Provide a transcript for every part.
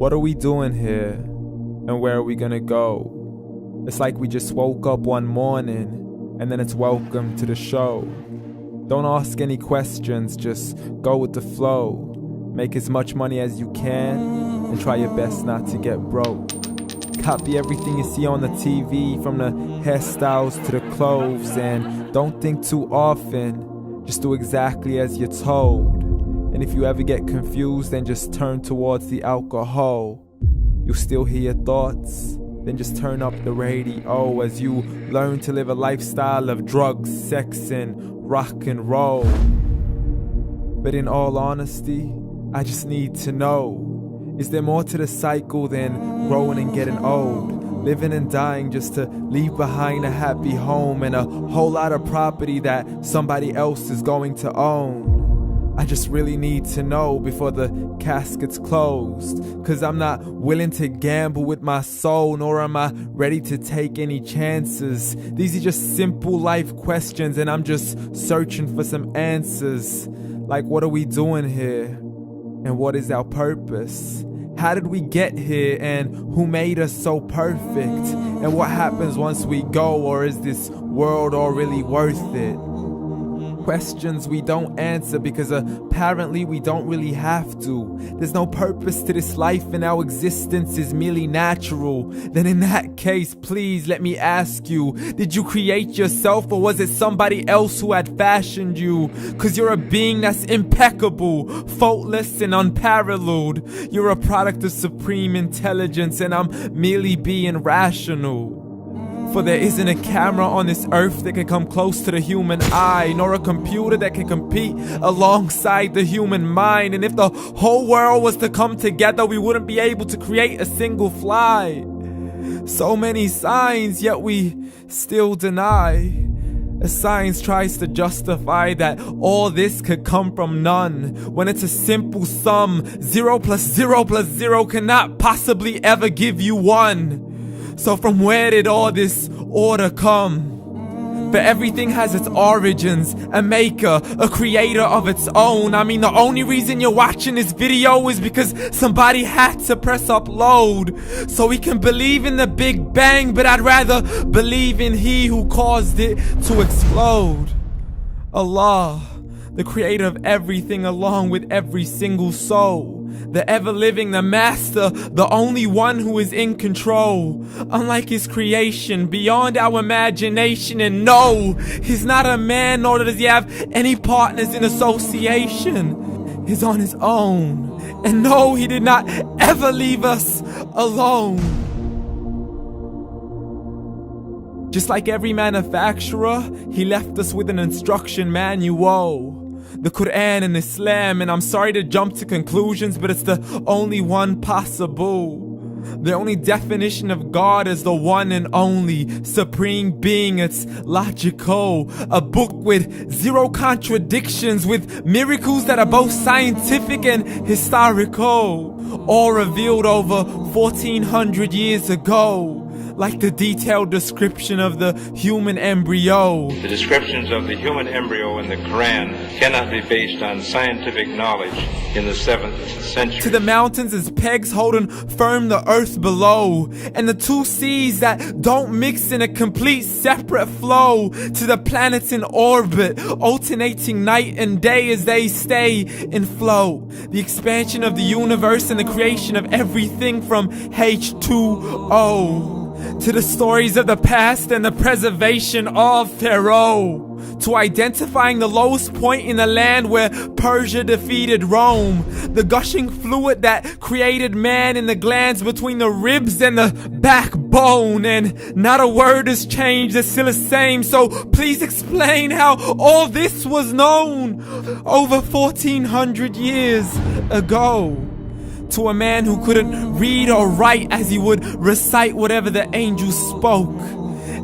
What are we doing here? And where are we gonna go? It's like we just woke up one morning, and then it's welcome to the show. Don't ask any questions, just go with the flow. Make as much money as you can, and try your best not to get broke. Copy everything you see on the TV, from the hairstyles to the clothes, and don't think too often, just do exactly as you're told. And if you ever get confused, then just turn towards the alcohol. You'll still hear your thoughts, then just turn up the radio as you learn to live a lifestyle of drugs, sex, and rock and roll. But in all honesty, I just need to know, is there more to the cycle than growing and getting old? Living and dying just to leave behind a happy home and a whole lot of property that somebody else is going to own. I just really need to know before the casket's closed, 'cause I'm not willing to gamble with my soul, nor am I ready to take any chances. These are just simple life questions, and I'm just searching for some answers. Like, what are we doing here? And what is our purpose? How did we get here, and who made us so perfect? And what happens once we go, or is this world all really worth it? Questions we don't answer because apparently we don't really have to. There's no purpose to this life and our existence is merely natural. Then in that case, please let me ask you, did you create yourself, or was it somebody else who had fashioned you? 'Cause you're a being that's impeccable, faultless and unparalleled. You're a product of supreme intelligence, and I'm merely being rational. For there isn't a camera on this earth that can come close to the human eye, nor a computer that can compete alongside the human mind. And if the whole world was to come together, we wouldn't be able to create a single fly. So many signs, yet we still deny. As science tries to justify that all this could come from none, when it's a simple sum. 0 plus 0 plus 0 cannot possibly ever give you 1. So from where did all this order come? For everything has its origins, a maker, a creator of its own. I mean, the only reason you're watching this video is because somebody had to press upload. So we can believe in the Big Bang, but I'd rather believe in He who caused it to explode. Allah, the creator of everything along with every single soul. The ever-living, the master, the only one who is in control. Unlike his creation, beyond our imagination. And no, he's not a man, nor does he have any partners in association. He's on his own. And no, he did not ever leave us alone. Just like every manufacturer, he left us with an instruction manual. The Quran and Islam, and I'm sorry to jump to conclusions, but it's the only one possible. The only definition of God is the one and only supreme being. It's logical, a book with 0 contradictions, with miracles that are both scientific and historical, all revealed over 1400 years ago. Like the detailed description of the human embryo. The descriptions of the human embryo in the Quran cannot be based on scientific knowledge in the 7th century. To the mountains as pegs holding firm the earth below, and the 2 seas that don't mix in a complete separate flow. To the planets in orbit, alternating night and day as they stay in flow. The expansion of the universe and the creation of everything from H2O. To the stories of the past and the preservation of Pharaoh. To identifying the lowest point in the land where Persia defeated Rome. The gushing fluid that created man in the glands between the ribs and the backbone. And not a word has changed, it's still the same. So please explain how all this was known over 1400 years ago. To a man who couldn't read or write as he would recite whatever the angels spoke.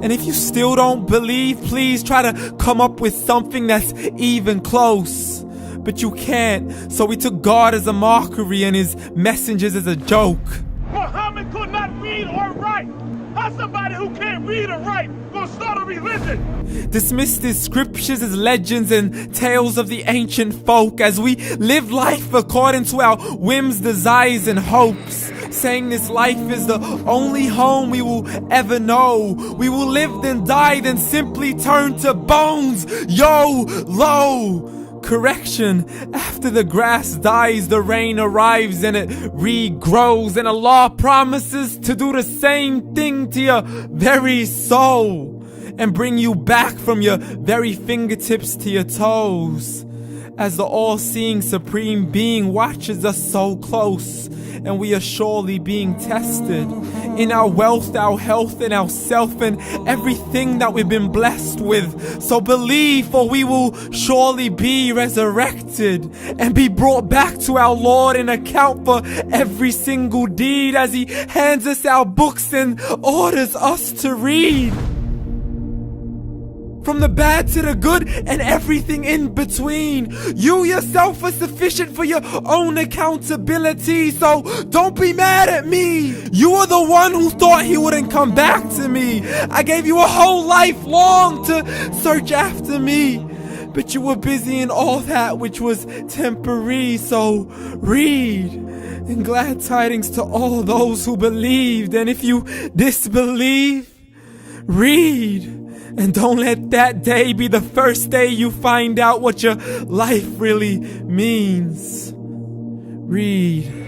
And if you still don't believe, please try to come up with something that's even close. But you can't, so we took God as a mockery and his messengers as a joke. Muhammad could not read or write. How somebody who can't read or write gonna start a religion? Dismissed his scriptures as legends and tales of the ancient folk as we live life according to our whims, desires, and hopes. saying this life is the only home we will ever know. We will live then die, then simply turn to bones. YOLO! Correction, after the grass dies, the rain arrives and it regrows, and Allah promises to do the same thing to your very soul and bring you back from your very fingertips to your toes, as the all-seeing supreme being watches us so close, and we are surely being tested in our wealth, our health, and our self, and everything that we've been blessed with. So believe, for we will surely be resurrected and be brought back to our Lord and account for every single deed, as He hands us our books and orders us to read. From the bad to the good and everything in between. You yourself are sufficient for your own accountability, so don't be mad at me. You are the one who thought He wouldn't come back to me. I gave you a whole life long to search after me, but you were busy in all that which was temporary. So read, and glad tidings to all those who believed. And if you disbelieve, read. And don't let that day be the first day you find out what your life really means. Read.